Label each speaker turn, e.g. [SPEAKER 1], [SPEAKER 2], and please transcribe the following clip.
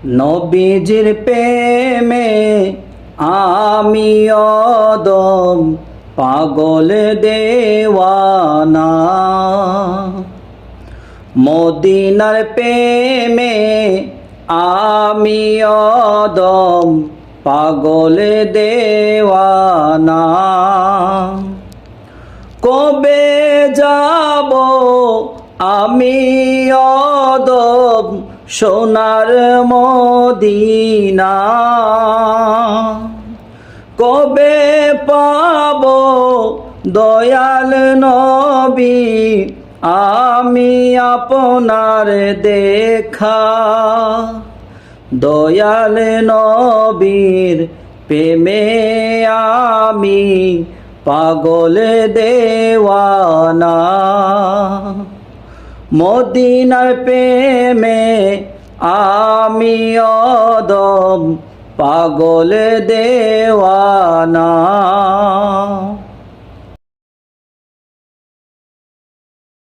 [SPEAKER 1] নবীজির প্রেমে আমি অদম পাগল দেওয়ানা। মদিনার প্রেমে আমি অদম পাগল দেওয়ানা। কবে যাব আমি অদম সোনার মদিনা? কবে পাব দয়াল নবী আমি আপনার দেখা? দয়াল নবীর প্রেমে আমি পাগল দেওয়ানা। মদিনার প্রেমে আমি অদম পাগল দেওয়ানা।